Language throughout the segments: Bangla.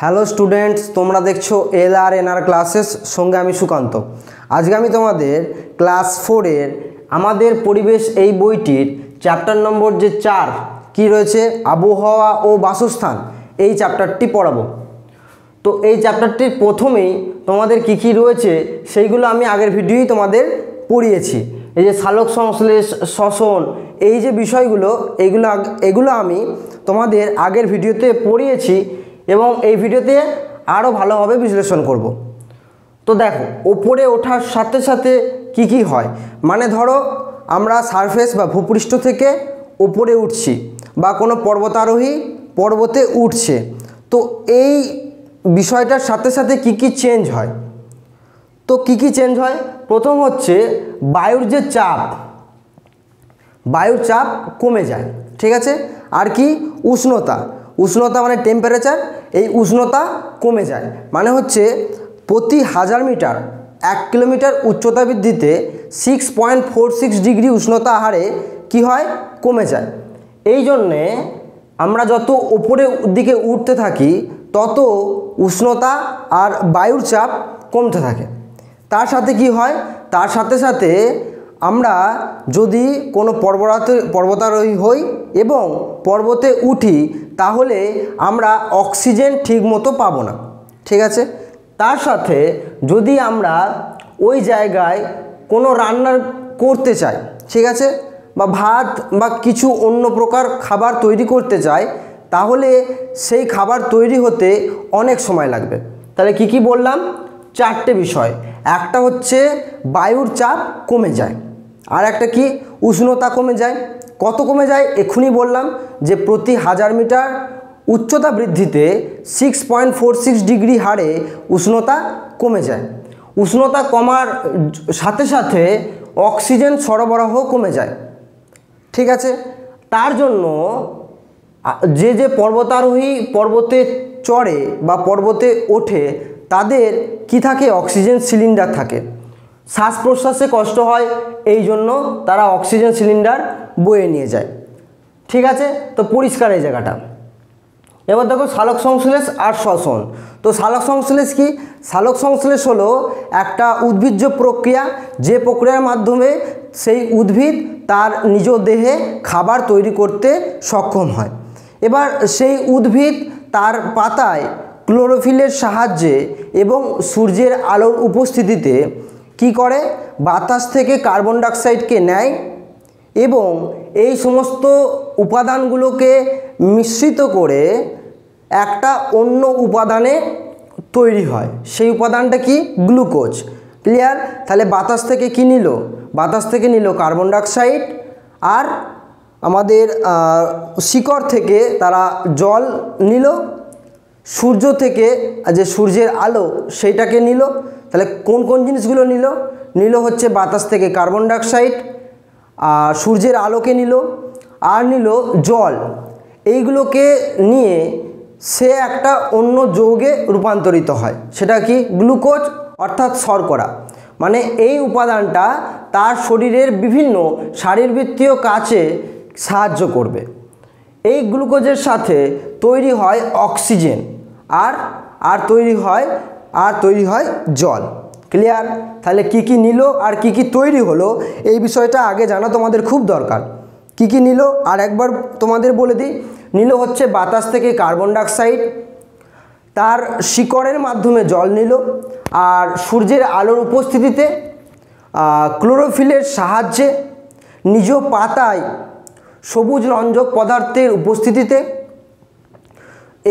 হ্যালো স্টুডেন্টস, তোমরা দেখছো LR&R ক্লাসেস, সঙ্গে আমি সুকান্ত। আজকে আমি তোমাদের ক্লাস 4-এর আমাদের পরিবেশ এই বইটির চ্যাপ্টার নম্বর যে 4 কি রয়েছে, আবহাওয়া ও বাসস্থান, এই চ্যাপ্টারটি পড়াবো। তো এই চ্যাপ্টারটির প্রথমেই তোমাদের কি রয়েছে সেইগুলো আমি আগের ভিডিওই তোমাদের পড়িয়েছি। এই যে সালোক সংশ্লেষ, শ্বসন, এই যে বিষয়গুলো এগুলো আমি তোমাদের আগের ভিডিওতে পড়িয়েছি এবং এই ভিডিওতে আরও ভালোভাবে বিশ্লেষণ করব। তো দেখো, ওপরে ওঠার সাথে সাথে কি হয়, মানে ধরো আমরা সারফেস বা ভূপৃষ্ঠ থেকে ওপরে উঠছি বা কোনো পর্বতারোহী পর্বতে উঠছে, তো এই বিষয়টার সাথে সাথে কি চেঞ্জ হয়। তো কি চেঞ্জ হয়, প্রথম হচ্ছে বায়ুর যে চাপ, বায়ুর চাপ কমে যায়, ঠিক আছে। আর কি, উষ্ণতা মানে টেম্পারেচার, এই উষ্ণতা কমে যায়, মানে হচ্ছে প্রতি 1000 মিটার 1 কিলোমিটার উচ্চতা বৃদ্ধিতে 6.46 ডিগ্রি উষ্ণতা হারে কি হয়, কমে যায়। এই জন্যে আমরা যত ওপরের দিকে উঠতে থাকি তত উষ্ণতা আর বায়ুর চাপ কমতে থাকে। তার সাথে কি হয়, তার সাথে সাথে আমরা যদি কোনো পর্বতারোহী হই এবং পর্বতে উঠি তাহলে আমরা অক্সিজেন ঠিকমতো পাবো না, ঠিক আছে। তার সাথে যদি আমরা ওই জায়গায় কোনো রান্না করতে চাই, ঠিক আছে, বা ভাত বা কিছু অন্য প্রকার খাবার তৈরি করতে চাই, তাহলে সেই খাবার তৈরি হতে অনেক সময় লাগবে। তাহলে কি বললাম, 4টে বিষয়। একটা হচ্ছে বায়ুর চাপ কমে যায়, আর একটা কি, উষ্ণতা কমে যায়। কত কমে যায়, এক্ষুনি বললাম যে প্রতি 1000 মিটার উচ্চতা বৃদ্ধিতে 6.46 ডিগ্রি হারে উষ্ণতা কমে যায়। উষ্ণতা কমার সাথে সাথে অক্সিজেন সরবরাহ কমে যায়, ঠিক আছে। তার জন্য যে পর্বতারোহী পর্বতে চড়ে বা পর্বতে ওঠে তাদের কি থাকে, অক্সিজেন সিলিন্ডার থাকে। শ্বাস প্রশ্বাসে কষ্ট হয়, এই জন্য তারা অক্সিজেন সিলিন্ডার বয়ে নিয়ে যায়, ঠিক আছে। তো পরিষ্কার এই জায়গাটা। এবার দেখো সালোক সংশ্লেষ আর শ্বসন। তো সালোক সংশ্লেষ কি, সালোক সংশ্লেষ হলো একটা উদ্ভিজ্জ প্রক্রিয়া, যে প্রক্রিয়ার মাধ্যমে সেই উদ্ভিদ তার নিজ দেহে খাবার তৈরি করতে সক্ষম হয়। এবার সেই উদ্ভিদ তার পাতায় ক্লোরোফিলের সাহায্যে এবং সূর্যের আলোর উপস্থিতিতে কি করে, বাতাস থেকে কার্বন ডাইঅক্সাইডকে নেয় এবং এই সমস্ত উপাদানগুলোকে মিশ্রিত করে একটা অন্য উপাদানে তৈরি হয়। সেই উপাদানটা কি, গ্লুকোজ। ক্লিয়ার? তাহলে বাতাস থেকে কি নিল, বাতাস থেকে নিল কার্বন ডাইঅক্সাইড, আর আমাদের শিকড় থেকে তারা জল নিল, সূর্য থেকে যে সূর্যের আলো সেইটাকে নিল। তাহলে কোন জিনিসগুলো নিল হচ্ছে বাতাস থেকে কার্বন ডাইঅক্সাইড, আর সূর্যের আলোকে নিল, আর নিল জল। এইগুলোকে নিয়ে সে একটা অন্য যৌগে রূপান্তরিত হয়, সেটা কি, গ্লুকোজ অর্থাৎ শর্করা। মানে এই উপাদানটা তার শরীরের বিভিন্ন শারীরবৃত্তীয় কাজে সাহায্য করবে। এই গ্লুকোজের সাথে তৈরি হয় অক্সিজেন, আর তৈরি হয় জল। ক্লিয়ার? তাহলে কি নিল আর কি তৈরি হলো, এই বিষয়টা আগে জানা তোমাদের খুব দরকার। কি নিল আর একবার তোমাদের বলে দিই। নিল হচ্ছে বাতাস থেকে কার্বন ডাইঅক্সাইড, তার শিকড়ের মাধ্যমে জল নিল, আর সূর্যের আলোর উপস্থিতিতে ক্লোরোফিলের সাহায্যে নিজ পাতায় সবুজ রঞ্জক পদার্থের উপস্থিতিতে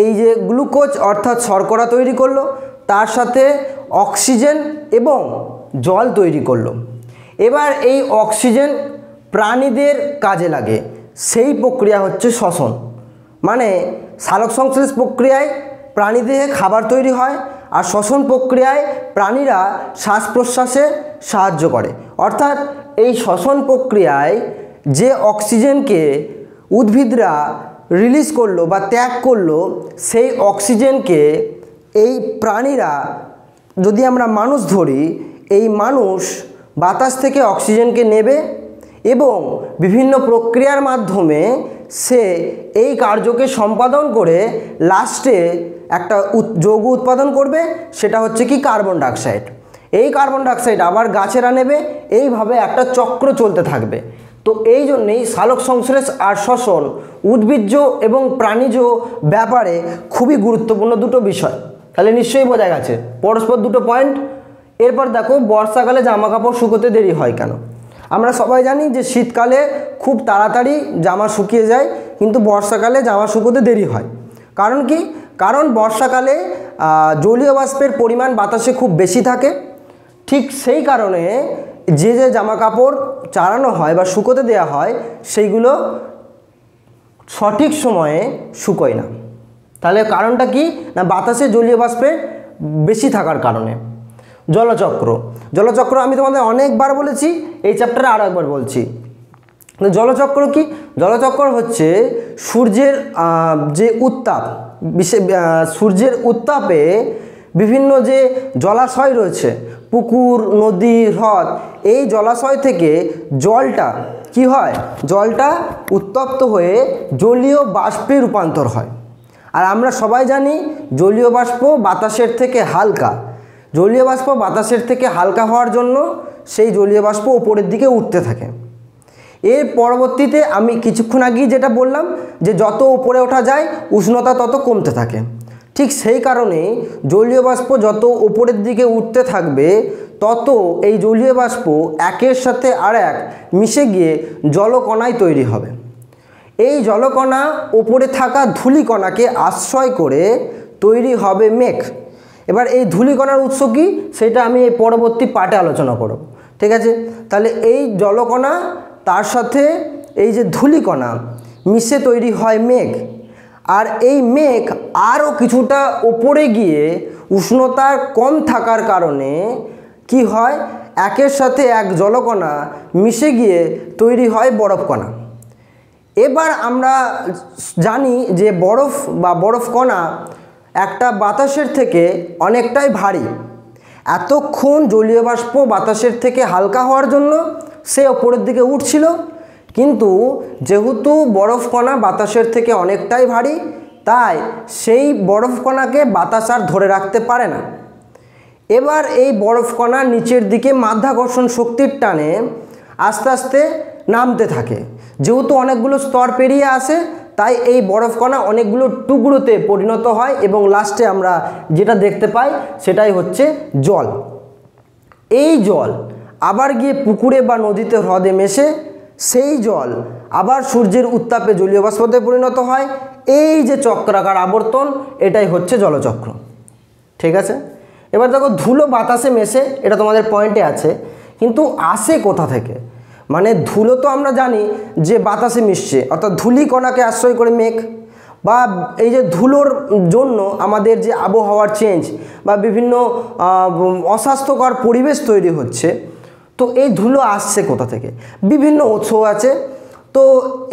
এই যে গ্লুকোজ অর্থাৎ শর্করা তৈরি করলো, তার সাথে অক্সিজেন এবং জল তৈরি করলো। এবার এই অক্সিজেন প্রাণীদের কাজে লাগে, সেই প্রক্রিয়া হচ্ছে শ্বসন। মানে সালোক সংশ্লেষ প্রক্রিয়ায় প্রাণীদেহে খাবার তৈরি হয়, আর শ্বসন প্রক্রিয়ায় প্রাণীরা শ্বাস প্রশ্বাসে সাহায্য করে। অর্থাৎ এই শ্বসন প্রক্রিয়ায় যে অক্সিজেনকে উদ্ভিদরা রিলিজ করলো বা ত্যাগ করলো, সেই অক্সিজেনকে এই প্রাণীরা, যদি আমরা মানুষ ধরি, এই মানুষ বাতাস থেকে অক্সিজেনকে নেবে এবং বিভিন্ন প্রক্রিয়ার মাধ্যমে সে এই কার্যকে সম্পাদন করে লাস্টে একটা যৌগ উৎপাদন করবে, সেটা হচ্ছে কি কার্বন ডাইঅক্সাইড। এই কার্বন ডাইঅক্সাইড আবার গাছেরা নেবে, এইভাবে একটা চক্র চলতে থাকবে। তো এই জন্যেই সালোক সংশ্লেষ আর শ্বসন উদ্ভিজ্জ এবং প্রাণীজ ব্যাপারে খুবই গুরুত্বপূর্ণ দুটো বিষয়। তাহলে নিশ্চয়ই বোঝা গেছে পরস্পর দুটো পয়েন্ট। এরপর দেখো বর্ষাকালে জামা কাপড় শুকোতে দেরি হয় কেন। আমরা সবাই জানি যে শীতকালে খুব তাড়াতাড়ি জামা শুকিয়ে যায়, কিন্তু বর্ষাকালে জামা শুকোতে দেরি হয়। কারণ কি? কারণ বর্ষাকালে জলীয় বাষ্পের পরিমাণ বাতাসে খুব বেশি থাকে। ঠিক সেই কারণে যে জামা কাপড় চালানো হয় বা শুকোতে দেওয়া হয় সেইগুলো সঠিক সময়ে শুকোয় না। তাহলে কারণটা কি না, বাতাসে জলীয় বাষ্পের বেশি থাকার কারণে। জলচক্র আমি তোমাদের অনেকবার বলেছি, এই চ্যাপ্টারে আরও একবার বলছি। জলচক্র কি? জলচক্র হচ্ছে সূর্যের যে উত্তাপ, সূর্যের উত্তাপে বিভিন্ন যে জলাশয় রয়েছে, পুকুর, নদী, হ্রদ, এই জলাশয় থেকে জলটা কি হয়, জলটা উত্তপ্ত হয়ে জলীয় বাষ্পে রূপান্তর হয়। আর আমরা সবাই জানি জলীয় বাষ্প বাতাসের থেকে হালকা। জলীয় বাষ্প বাতাসের থেকে হালকা হওয়ার জন্য সেই জলীয় বাষ্প উপরের দিকে উঠতে থাকে। এর পরবর্তীতে আমি কিছুক্ষণ আগেই যেটা বললাম যে যত উপরে ওঠা যায় উষ্ণতা তত কমতে থাকে। ঠিক সেই কারণে জলীয় বাষ্প যত উপরের দিকে উঠতে থাকবে তত এই জলীয় বাষ্প একের সাথে আর এক মিশে গিয়ে জলকণায় তৈরি হবে। এই জলকণা উপরে থাকা ধূলিকণাকে আশ্রয় করে তৈরি হবে মেঘ। এবার এই ধূলিকণার উৎস কী সেটা আমি এই পরবর্তী পার্টে আলোচনা করব, ঠিক আছে। তাহলে এই জলকণা তার সাথে এই যে ধূলিকণা মিশে তৈরি হয় মেঘ। আর এই মেঘ আরও কিছুটা ওপরে গিয়ে উষ্ণতা কম থাকার কারণে কি হয়, একের সাথে এক জলকণা মিশে গিয়ে তৈরি হয় বরফকণা। এবার আমরা জানি যে বরফ বা বরফকণা একটা বাতাসের থেকে অনেকটাই ভারী। এতক্ষণ জলীয় বাষ্প বাতাসের থেকে হালকা হওয়ার জন্য সে ওপরের দিকে উঠছিল, কিন্তু যেহেতু বরফকণা বাতাসের থেকে অনেকটাই ভারী, তাই সেই বরফকণাকে বাতাস আর ধরে রাখতে পারে না। এবার এই বরফকণা নিচের দিকে মাধ্যাকর্ষণ শক্তির টানে আস্তে আস্তে নামতে থাকে। যেহেতু অনেকগুলো স্তর পেরিয়ে আসে, তাই এই বরফকণা অনেকগুলো টুকরোতে পরিণত হয় এবং লাস্টে আমরা যেটা দেখতে পাই সেটাই হচ্ছে জল। এই জল আবার গিয়ে পুকুরে বা নদীতে, হ্রদে মেশে সেই জল আবার সূর্যের উত্তাপে জলীয় বাষ্পতে পরিণত হয়। এই যে চক্রাকার আবর্তন, এটাই হচ্ছে জলচক্র, ঠিক আছে। এবার দেখো ধুলো বাতাসে মেশে, এটা তোমাদের পয়েন্টে আছে, কিন্তু আসে কোথা থেকে? মানে ধুলো তো আমরা জানি যে বাতাসে মিশছে, অর্থাৎ ধূলিকণাকে আশ্রয় করে মেঘ, বা এই যে ধুলোর জন্য আমাদের যে আবহাওয়ার চেঞ্জ বা বিভিন্ন অস্বাস্থ্যকর পরিবেশ তৈরি হচ্ছে। তো এই ধুলো আসছে কোথা থেকে? বিভিন্ন উৎস আছে। তো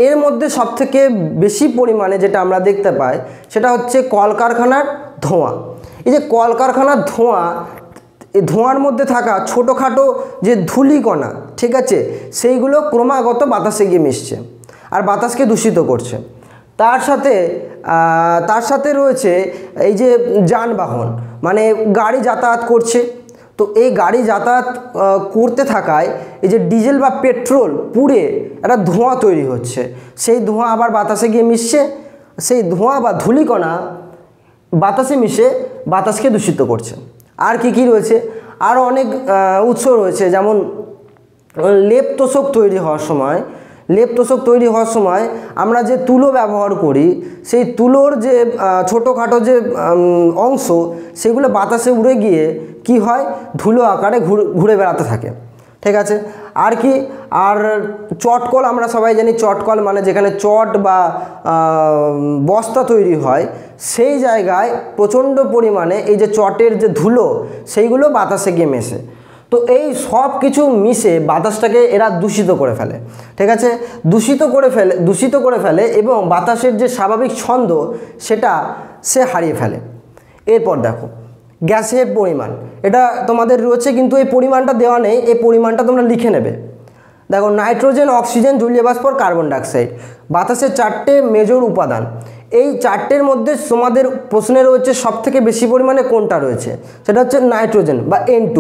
এর মধ্যে সবথেকে বেশি পরিমাণে যেটা আমরা দেখতে পাই সেটা হচ্ছে কলকারখানার ধোঁয়া। এই যে কলকারখানার ধোঁয়া, এই ধোঁয়ার মধ্যে থাকা ছোটোখাটো যে ধূলিকণা, ঠিক আছে, সেইগুলো ক্রমাগত বাতাসে গিয়ে মিশছে আর বাতাসকে দূষিত করছে। তার সাথে রয়েছে এই যে যানবাহন, মানে গাড়ি যাতায়াত করছে। তো এই গাড়ি যাতায়াত করতে থাকায় এই যে ডিজেল বা পেট্রোল পুড়ে একটা ধোঁয়া তৈরি হচ্ছে, সেই ধোঁয়া আবার বাতাসে গিয়ে মিশছে। সেই ধোঁয়া বা ধূলিকণা বাতাসে মিশে বাতাসকে দূষিত করছে। আর কি রয়েছে? আরও অনেক উৎস রয়েছে, যেমন লেপ তোষক তৈরি হওয়ার সময় আমরা যে তুলো ব্যবহার করি, সেই তুলোর যে ছোটোখাটো যে অংশ, সেগুলো বাতাসে উড়ে গিয়ে কি হয়, ধুলো আকারে ঘুরে বেড়াতে থাকে, ঠিক আছে। আর কি? আর চটকল, আমরা সবাই জানি চটকল মানে যেখানে চট বা বস্তা তৈরি হয়, সেই জায়গায় প্রচণ্ড পরিমাণে এই যে চটের যে ধুলো সেইগুলো বাতাসে গিয়ে মেশে। তো এই সব কিছু মিশে বাতাসটাকে এরা দূষিত করে ফেলে, ঠিক আছে। দূষিত করে ফেলে এবং বাতাসের যে স্বাভাবিক ছন্দ সেটা সে হারিয়ে ফেলে। এরপর দেখো গ্যাসের পরিমাণ, এটা তোমাদের রয়েছে কিন্তু এই পরিমাণটা দেওয়া নেই, এই পরিমাণটা তোমরা লিখে নেবে। দেখো নাইট্রোজেন, অক্সিজেন, জলীয় বাষ্প, কার্বন ডাইঅক্সাইড, বাতাসের 4টে মেজর উপাদান। এই চারটের মধ্যে তোমাদের প্রশ্নে রয়েছে সবথেকে বেশি পরিমাণে কোনটা রয়েছে, সেটা হচ্ছে নাইট্রোজেন বা N2।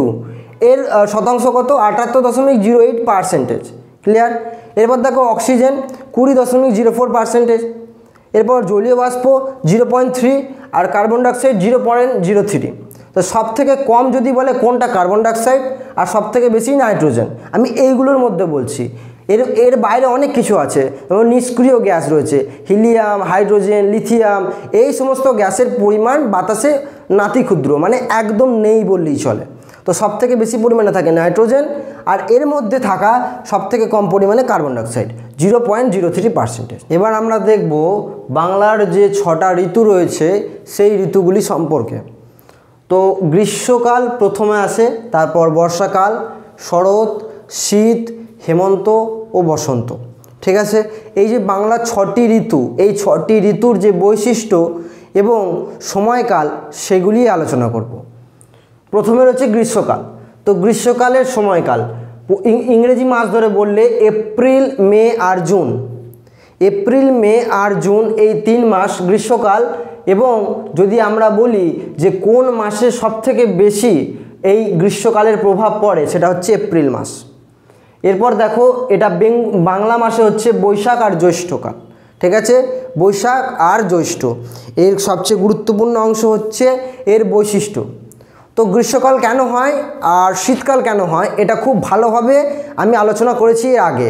এর শতাংশ কত? 78.08%। ক্লিয়ার? এরপর দেখো অক্সিজেন 20.04%। এরপর জলীয় বাষ্প 0.3 আর কার্বন ডাইঅক্সাইড 0.03। তো সব থেকে কম যদি বলে কোনটা, কার্বন ডাইঅক্সাইড, আর সব থেকে বেশি নাইট্রোজেন। আমি এইগুলোর মধ্যে বলছি, এর বাইরে অনেক কিছু আছে, যেমন নিষ্ক্রিয় গ্যাস রয়েছে, হিলিয়াম, হাইড্রোজেন, লিথিয়াম, এই সমস্ত গ্যাসের পরিমাণ বাতাসে নাতি ক্ষুদ্র, মানে একদম নেই বললেই চলে। তো সব থেকে বেশি পরিমাণে থাকে নাইট্রোজেন, আর এর মধ্যে থাকা সব থেকে কম পরিমাণে কার্বন ডাইঅক্সাইড 0.03%। এবার আমরা দেখব বাংলার যে 6টা ঋতু রয়েছে সেই ঋতুগুলি সম্পর্কে। তো গ্রীষ্মকাল প্রথমে আসে, তারপর বর্ষাকাল, শরৎ, শীত, হেমন্ত ও বসন্ত। ঠিক আছে? এই যে বাংলার 6টি ঋতু, এই 6টি ঋতুর যে বৈশিষ্ট্য এবং সময়কাল সেগুলি আলোচনা করব। প্রথমে রয়েছে গ্রীষ্মকাল। তো গ্রীষ্মকালের সময়কাল ইংরেজি মাস ধরে বললে এপ্রিল, মে আর জুন। এপ্রিল, মে আর জুন এই 3 মাস গ্রীষ্মকাল। এবং যদি আমরা বলি যে কোন মাসে সবথেকে বেশি এই গ্রীষ্মকালের প্রভাব পড়ে, সেটা হচ্ছে এপ্রিল মাস। এরপর দেখো এটা বাংলা মাসে হচ্ছে বৈশাখ আর জ্যৈষ্ঠকাল। ঠিক আছে? বৈশাখ আর জ্যৈষ্ঠ এর সবচেয়ে গুরুত্বপূর্ণ অংশ হচ্ছে এর বৈশিষ্ট্য। তো গ্রীষ্মকাল কেন হয় আর শীতকাল কেন হয় এটা খুব ভালোভাবে আমি আলোচনা করেছি এর আগে,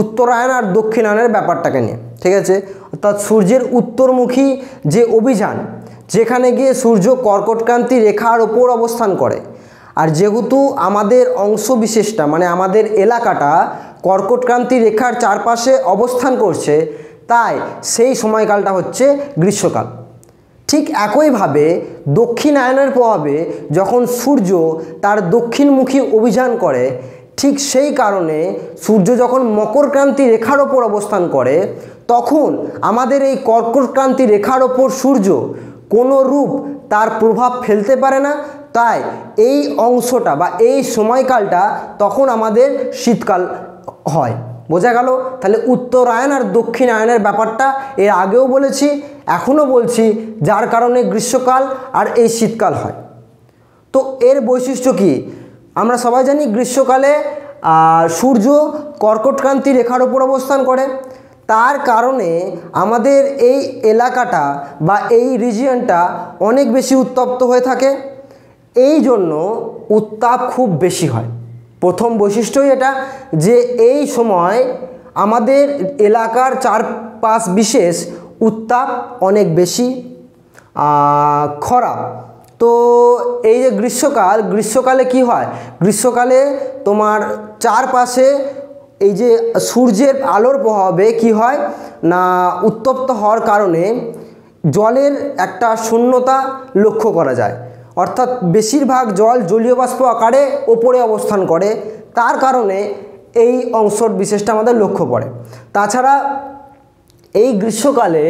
উত্তরায়ণ আর দক্ষিণায়নের ব্যাপারটাকে নিয়ে। ঠিক আছে? অর্থাৎ সূর্যের উত্তরমুখী যে অভিযান, যেখানে গিয়ে সূর্য কর্কটক্রান্তি রেখার ওপর অবস্থান করে, আর যেহেতু আমাদের অংশ বিশেষটা মানে আমাদের এলাকাটা কর্কটক্রান্তি রেখার চারপাশে অবস্থান করছে, তাই সেই সময়কালটা হচ্ছে গ্রীষ্মকাল। ঠিক একইভাবে দক্ষিণায়নের প্রভাবে যখন সূর্য তার দক্ষিণমুখী অভিযান করে, ঠিক সেই কারণে সূর্য যখন মকরক্রান্তি রেখার ওপর অবস্থান করে, তখন আমাদের এই কর্কটক্রান্তি রেখার ওপর সূর্য কোনো রূপ তার প্রভাব ফেলতে পারে না। তাই এই অংশটা বা এই সময়কালটা তখন আমাদের শীতকাল হয়। বোঝা গেল? তাহলে উত্তরায়ণ আর দক্ষিণায়নের ব্যাপারটা এর আগেও বলেছি, এখনও বলছি, যার কারণে গ্রীষ্মকাল আর এই শীতকাল হয়। তো এর বৈশিষ্ট্য কি? আমরা সবাই জানি গ্রীষ্মকালে সূর্য কর্কটক্রান্তি রেখার ওপর অবস্থান করে, তার কারণে আমাদের এই এলাকাটা বা এই রিজিয়নটা অনেক বেশি উত্তপ্ত হয়ে থাকে, এই জন্য উত্তাপ খুব বেশি হয়। প্রথম বৈশিষ্ট্যই এটা যে এই সময় আমাদের এলাকার চারপাশ বিশেষ উত্তাপ অনেক বেশি। খরা, তো এই যে গ্রীষ্মকালে কি হয়? গ্রীষ্মকালে তোমার চারপাশে এই যে সূর্যের আলোর প্রভাবে কি হয় না, উত্তপ্ত হওয়ার কারণে জলের একটা শূন্যতা লক্ষ্য করা যায়। অর্থাৎ বেশিরভাগ জল জলীয় বাষ্প আকারে ওপরে অবস্থান করে, তার কারণে এই অংশর বিশেষটা আমাদের লক্ষ্য পড়ে। তাছাড়া এই গ্রীষ্মকালে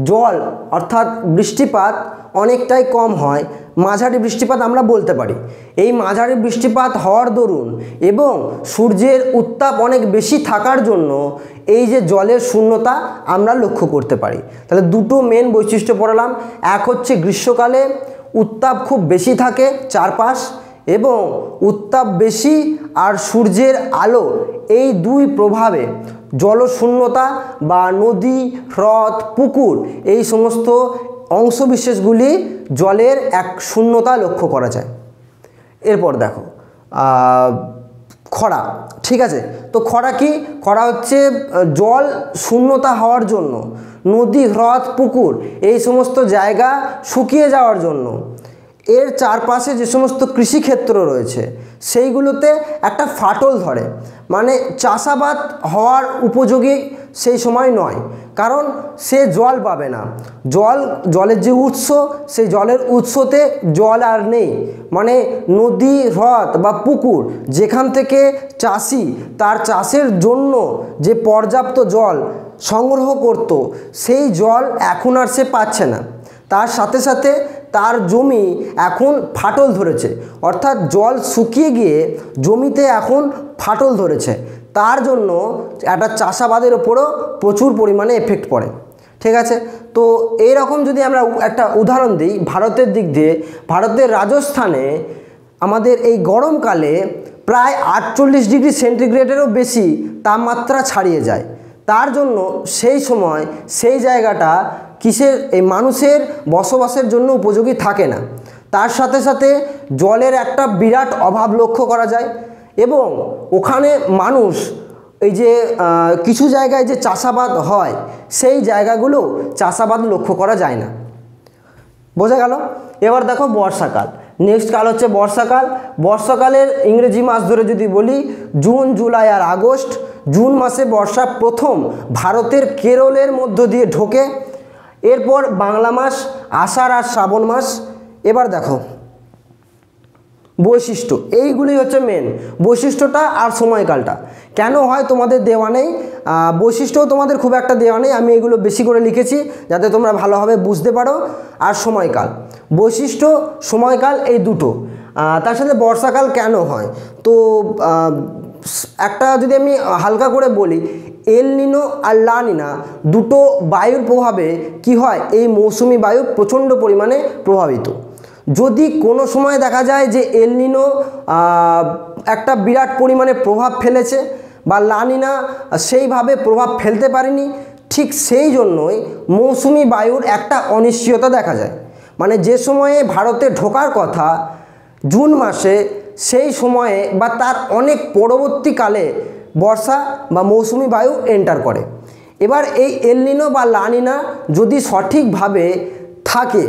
জল অর্থাৎ বৃষ্টিপাত অনেকটাই কম হয়, মাঝারি বৃষ্টিপাত আমরা বলতে পারি। এই মাঝারি বৃষ্টিপাত হওয়ার দরুন এবং সূর্যের উত্তাপ অনেক বেশি থাকার জন্য এই যে জলের শূন্যতা আমরা লক্ষ্য করতে পারি। তাহলে দুটো মেন বৈশিষ্ট্য পড়ালাম, এক হচ্ছে গ্রীষ্মকালে উত্তাপ খুব বেশি থাকে চারপাশ, এবং উত্তাপ বেশি আর সূর্যের আলো, এই দুই প্রভাবে জলশূন্যতা বা নদী, হ্রদ, পুকুর এই সমস্ত অংশবিশেষগুলি জলের এক শূন্যতা লক্ষ্য করা যায়। এরপর দেখো খরা। ঠিক আছে? তো খরা কি? খরা হচ্ছে জল শূন্যতা হওয়ার জন্য নদী, হ্রদ, পুকুর এই সমস্ত জায়গা শুকিয়ে যাওয়ার জন্য এর চারপাশে যে সমস্ত কৃষিক্ষেত্র রয়েছে সেইগুলোতে একটা ফাটল ধরে, মানে চাষাবাদ হওয়ার উপযোগী সেই সময় নয়, কারণ সে জল পাবে না। জলের যে উৎস, সেই জলের উৎসতে জল আর নেই, মানে নদী, হ্রদ বা পুকুর যেখান থেকে চাষি তার চাষের জন্য যে পর্যাপ্ত জল সংগ্রহ করত, সেই জল এখন আর সে পাচ্ছে না। তার সাথে সাথে তার জমি এখন ফাটল ধরেছে, অর্থাৎ জল শুকিয়ে গিয়ে জমিতে এখন ফাটল ধরেছে। তার জন্য একটা চাষাবাদের ওপরও প্রচুর পরিমাণে এফেক্ট পড়ে। ঠিক আছে। তো এইরকম যদি আমরা একটা উদাহরণ দিই ভারতের দিক দিয়ে, ভারতের রাজস্থানে আমাদের এই গরমকালে প্রায় 48 ডিগ্রি সেন্টিগ্রেডেরও বেশি তাপমাত্রা ছাড়িয়ে যায়। তার জন্য সেই সময় সেই জায়গাটা কিসের এই মানুষের বসবাসের জন্য উপযোগী থাকে না। তার সাথে সাথে জলের একটা বিরাট অভাব লক্ষ্য করা যায় এবং ওখানে মানুষ এই যে কিছু জায়গায় যে চাষাবাদ হয় সেই জায়গাগুলো চাষাবাদ লক্ষ্য করা যায় না। বোঝা গেল? এবার দেখো বর্ষাকাল। নেক্সট কাল হচ্ছে বর্ষাকাল। বর্ষাকালের ইংরেজি মাস ধরে যদি বলি জুন, জুলাই আর আগস্ট। জুন মাসে বর্ষা প্রথম ভারতের কেরলের মধ্য দিয়ে ঢোকে। এরপর বাংলা মাস আষাঢ় আর শ্রাবণ মাস। এবার দেখো বৈশিষ্ট্য, এইগুলি হচ্ছে মেন বৈশিষ্ট্যটা আর সময়কালটা কেন হয় তোমাদের দেওয়া নেই, বৈশিষ্ট্যও তোমাদের খুব একটা দেওয়া নেই, আমি এগুলো বেশি করে লিখেছি যাতে তোমরা ভালোভাবে বুঝতে পারো। আর সময়কাল, বৈশিষ্ট্য সময়কাল এই দুটো। তার সাথে বর্ষাকাল কেন হয়, তো একটা যদি আমি হালকা করে বলি, এল নিনো আর লা নিনা দুটো বায়ুর প্রভাবে কি হয়, এই মৌসুমি বায়ু প্রচণ্ড পরিমাণে প্রভাবিত। যদি কোনো সময় দেখা যায় যে এল নিনো একটা বিরাট পরিমাণে প্রভাব ফেলেছে বা লা নিনা সেইভাবে প্রভাব ফেলতে পারেনি, ঠিক সেই জন্যই মৌসুমি বায়ুর একটা অনিশ্চয়তা দেখা যায়। মানে যে সময়ে ভারতে ঢোকার কথা জুন মাসে, সেই সময়ে বা তার অনেক পরবর্তীকালে বর্ষা বা মৌসুমি বায়ু এন্টার করে। এবার এই এল নিনো বা লা নিনা যদি সঠিকভাবে থাকে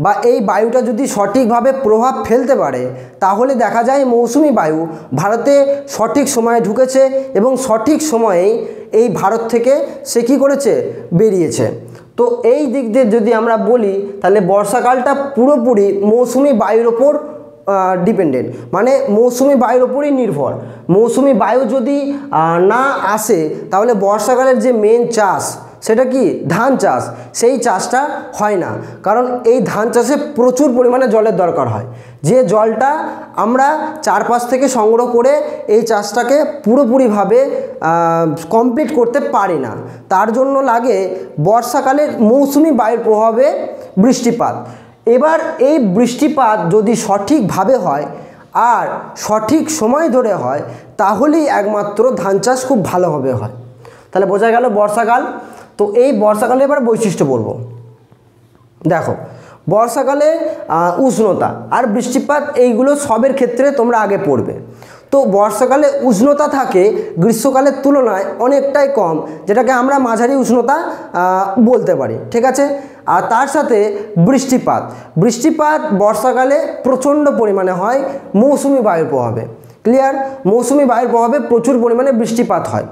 বা এই বায়ুটা যদি সঠিকভাবে প্রভাব ফেলতে পারে, তাহলে দেখা যায় মৌসুমি বায়ু ভারতে সঠিক সময়ে ঢুকেছে এবং সঠিক সময়েই এই ভারত থেকে সে কী করেছে, বেরিয়েছে। তো এই দিক দিয়ে যদি আমরা বলি তাহলে বর্ষাকালটা পুরোপুরি মৌসুমি বায়ুর ওপর ডিপেন্ডেন্ট, মানে মৌসুমি বায়ুর ওপরই নির্ভর। মৌসুমি বায়ু যদি না আসে তাহলে বর্ষাকালের যে মেন চাষ সেটা কি, ধান চাষ, সেই চাষটা হয় না। কারণ এই ধান চাষে প্রচুর পরিমাণে জলের দরকার হয়, যে জলটা আমরা চারপাশ থেকে সংগ্রহ করে এই চাষটাকে পুরোপুরিভাবে কমপ্লিট করতে পারি না। তার জন্য লাগে বর্ষাকালের মৌসুমি বায়ুর প্রভাবে বৃষ্টিপাত। এবার এই বৃষ্টিপাত যদি সঠিকভাবে হয় আর সঠিক সময় ধরে হয়, তাহলেই একমাত্র ধান চাষ খুব ভালোভাবে হয়। তাহলে বোঝা গেল বর্ষাকাল। তো এই বর্ষাকালে এবার বৈশিষ্ট্য বলব। দেখো বর্ষাকালে উষ্ণতা আর বৃষ্টিপাত এইগুলো সবের ক্ষেত্রে তোমরা আগে পড়বে। তো বর্ষাকালে উষ্ণতা থাকে গ্রীষ্মকালের তুলনায় অনেকটাই কম, যেটাকে আমরা মাঝারি উষ্ণতা বলতে পারি, ঠিক আছে। আর তার সাথে বৃষ্টিপাত, বৃষ্টিপাত বর্ষাকালে প্রচণ্ড পরিমাণে হয় মৌসুমি বায়ুর প্রভাবে। ক্লিয়ার? মৌসুমি বায়ুর প্রভাবে প্রচুর পরিমাণে বৃষ্টিপাত হয়।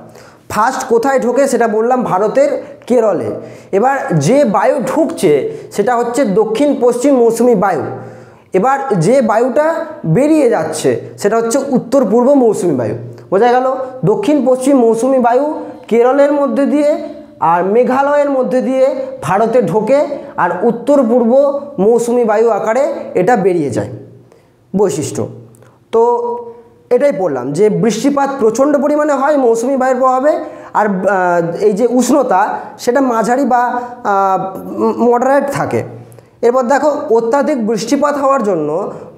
ফার্স্ট কোথায় ঢোকে সেটা বললাম, ভারতের কেরলে। এবার যে বায়ু ঢুকছে সেটা হচ্ছে দক্ষিণ পশ্চিম মৌসুমি বায়ু। এবার যে বায়ুটা বেরিয়ে যাচ্ছে সেটা হচ্ছে উত্তর পূর্ব মৌসুমি বায়ু। বোঝা গেল? দক্ষিণ পশ্চিম মৌসুমি বায়ু কেরলের মধ্যে দিয়ে আর মেঘালয়ের মধ্যে দিয়ে ভারতে ঢোকে, আর উত্তর পূর্ব মৌসুমি বায়ু আকারে এটা বেরিয়ে যায়। বৈশিষ্ট্য তো এটাই বললাম যে বৃষ্টিপাত প্রচণ্ড পরিমাণে হয় মৌসুমি বায়ুর প্রভাবে, আর এই যে উষ্ণতা সেটা মাঝারি বা মডারেট থাকে। এরপর দেখো অত্যাধিক বৃষ্টিপাত হওয়ার জন্য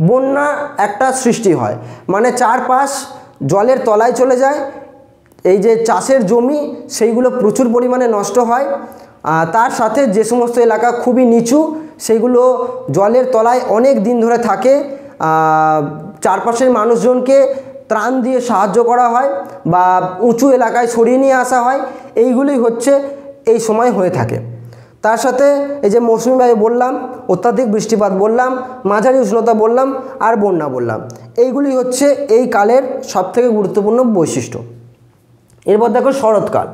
বন্যা একটা সৃষ্টি হয়, মানে চারপাশ জলের তলায় চলে যায়। এই যে চাষের জমি সেইগুলো প্রচুর পরিমাণে নষ্ট হয়। তার সাথে যে সমস্ত এলাকা খুবই নিচু সেইগুলো জলের তলায় অনেক দিন ধরে থাকে। চারপাশের মানুষজনকে ত্রাণ দিয়ে সাহায্য করা হয় বা উঁচু এলাকায় সরিয়ে নিয়ে আসা হয়। এইগুলি হচ্ছে এই সময় হয়ে থাকে। তার সাথে এই যে মৌসুমি বায়ু বললাম, অত্যাধিক বৃষ্টিপাত বললাম, মাঝারি উষ্ণতা বললাম, আর বন্যা বললাম। এইগুলি হচ্ছে এই কালের সবথেকে গুরুত্বপূর্ণ বৈশিষ্ট্য। এরপর দেখো শরৎকাল।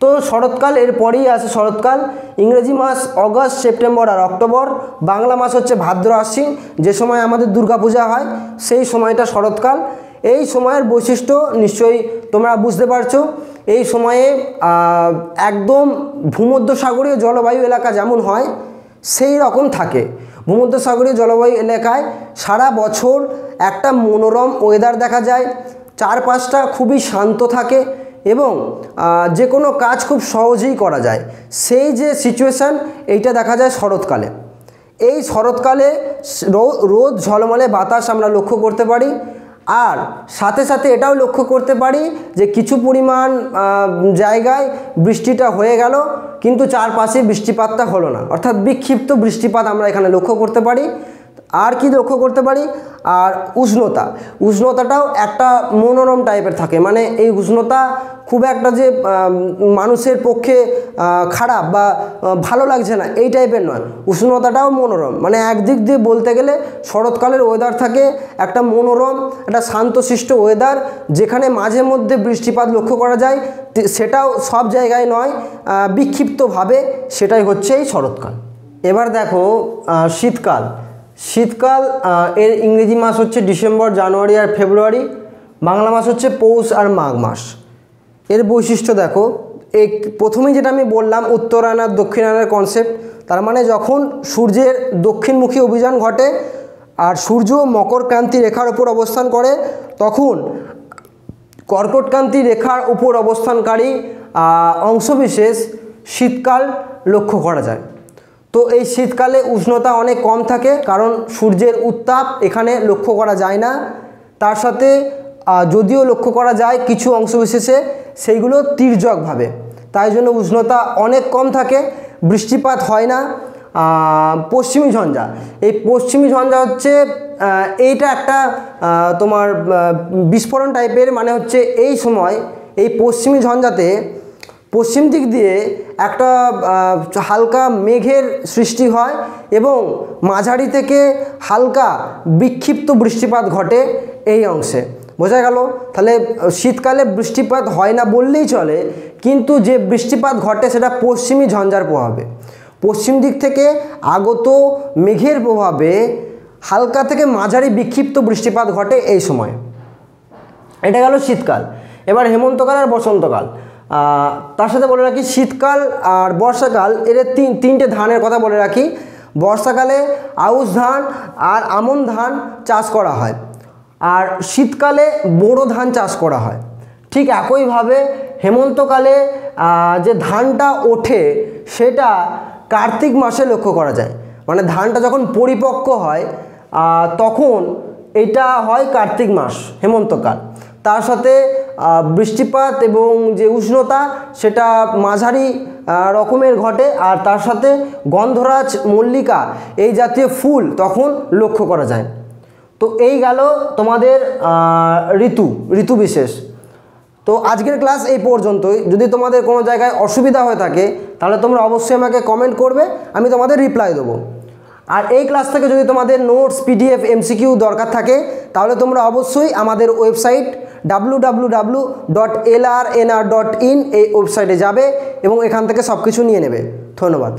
তো শরৎকাল এর পরেই আসে শরৎকাল। ইংরেজি মাস অগস্ট, সেপ্টেম্বর আর অক্টোবর। বাংলা মাস হচ্ছে ভাদ্র আশ্বিন, যে সময় আমাদের দুর্গাপূজা হয় সেই সময়টা শরৎকাল। এই সময়ের বৈশিষ্ট্য নিশ্চয়ই তোমরা বুঝতে পারছো। এই সময়ে একদম ভূমধ্যসাগরীয় জলবায়ু এলাকা যেমন হয় সেই রকম থাকে। ভূমধ্যসাগরীয় জলবায়ু এলাকায় সারা বছর একটা মনোরম ওয়েদার দেখা যায়, চারপাশটা খুবই শান্ত থাকে এবং যে কোনো কাজ খুব সহজেই করা যায়, সেই যে সিচুয়েশান এইটা দেখা যায় শরৎকালে। এই শরৎকালে রোদ ঝলমলে বাতাস আমরা লক্ষ্য করতে পারি, আর সাথে সাথে এটাও লক্ষ্য করতে পারি যে কিছু পরিমাণ জায়গায় বৃষ্টিটা হয়ে গেল, কিন্তু চারপাশে বৃষ্টিপাতটা হলো না, অর্থাৎ বিক্ষিপ্ত বৃষ্টিপাত আমরা এখানে লক্ষ্য করতে পারি। আর কি লক্ষ্য করতে পারি, আর উষ্ণতাটাও একটা মনোরম টাইপের থাকে, মানে এই উষ্ণতা খুব একটা যে মানুষের পক্ষে খারাপ বা ভালো লাগছে না এই টাইপের নয়, উষ্ণতাটাও মনোরম। মানে একদিক দিয়ে বলতে গেলে শরৎকালের ওয়েদার থাকে একটা মনোরম, একটা শান্তশিষ্ট ওয়েদার, যেখানে মাঝে মধ্যে বৃষ্টিপাত লক্ষ্য করা যায়, সেটাও সব জায়গায় নয়, বিক্ষিপ্তভাবে, সেটাই হচ্ছে এই শরৎকাল। এবার দেখো শীতকাল। শীতকাল এর ইংরেজি মাস হচ্ছে ডিসেম্বর, জানুয়ারি আর ফেব্রুয়ারি, বাংলা মাস হচ্ছে পৌষ আর মাঘ মাস। এর বৈশিষ্ট্য দেখো, এই প্রথমেই যেটা আমি বললাম উত্তরায়ণ আর দক্ষিণায়নের কনসেপ্ট, তার মানে যখন সূর্যের দক্ষিণমুখী অভিযান ঘটে আর সূর্য মকরক্রান্তি রেখার উপর অবস্থান করে, তখন কর্কটক্রান্তি রেখার উপর অবস্থানকারী অংশবিশেষ শীতকাল লক্ষ্য করা যায়। তো এই শীতকালে উষ্ণতা অনেক কম থাকে, কারণ সূর্যের উত্তাপ এখানে লক্ষ্য করা যায় না। তার সাথে যদিও লক্ষ্য করা যায় কিছু অংশবিশেষে, সেইগুলো তির্যকভাবে, তাই জন্য উষ্ণতা অনেক কম থাকে, বৃষ্টিপাত হয় না। পশ্চিমী ঝঞ্ঝা, এই পশ্চিমী ঝঞ্ঝা হচ্ছে এইটা একটা তোমার বিস্ফোরণ টাইপের, মানে হচ্ছে এই সময় এই পশ্চিমী ঝঞ্ঝাতে পশ্চিম দিক দিয়ে একটা হালকা মেঘের সৃষ্টি হয় এবং মাঝারি থেকে হালকা বিক্ষিপ্ত বৃষ্টিপাত ঘটে এই অংশে। বোঝা গেল? তাহলে শীতকালে বৃষ্টিপাত হয় না বললেই চলে, কিন্তু যে বৃষ্টিপাত ঘটে সেটা পশ্চিমী ঝঞ্ঝার প্রভাবে, পশ্চিম দিক থেকে আগত মেঘের প্রভাবে হালকা থেকে মাঝারি বিক্ষিপ্ত বৃষ্টিপাত ঘটে এই সময়। এটা গেল শীতকাল। এবার হেমন্তকাল আর বসন্তকাল। তার সাথে বলে রাখি শীতকাল আর বর্ষাকাল, এর তিনটে ধানের কথা বলে রাখি। বর্ষাকালে আউশ ধান আর আমন ধান চাষ করা হয়, আর শীতকালে বোরো ধান চাষ করা হয়। ঠিক একইভাবে হেমন্তকালে যে ধানটা ওঠে সেটা কার্তিক মাসে লক্ষ্য করা যায়, মানে ধানটা যখন পরিপক্ক হয় তখন এটা হয় কার্তিক মাস, হেমন্তকাল। তার সাথে বৃষ্টিপাত এবং যে উষ্ণতা সেটা মাঝারি রকমের ঘটে, আর তার সাথে গন্ধরাজ, মল্লিকা এই জাতীয় ফুল তখন লক্ষ্য করা যায়। তো এই গেল তোমাদের ঋতু বিশেষ। তো আজকের ক্লাস এই পর্যন্তই। যদি তোমাদের কোনো জায়গায় অসুবিধা হয়ে থাকে তাহলে তোমরা অবশ্যই আমাকে কমেন্ট করবে, আমি তোমাদের রিপ্লাই দেবো। আর এই ক্লাস থেকে যদি তোমাদের নোটস, পিডিএফ, এমসিকিউ দরকার থাকে তাহলে তোমরা অবশ্যই আমাদের ওয়েবসাইট www.lrnr.in এই ওয়েবসাইটে যাবে এবং এখান থেকে সব কিছু নিয়ে নেবে। ধন্যবাদ।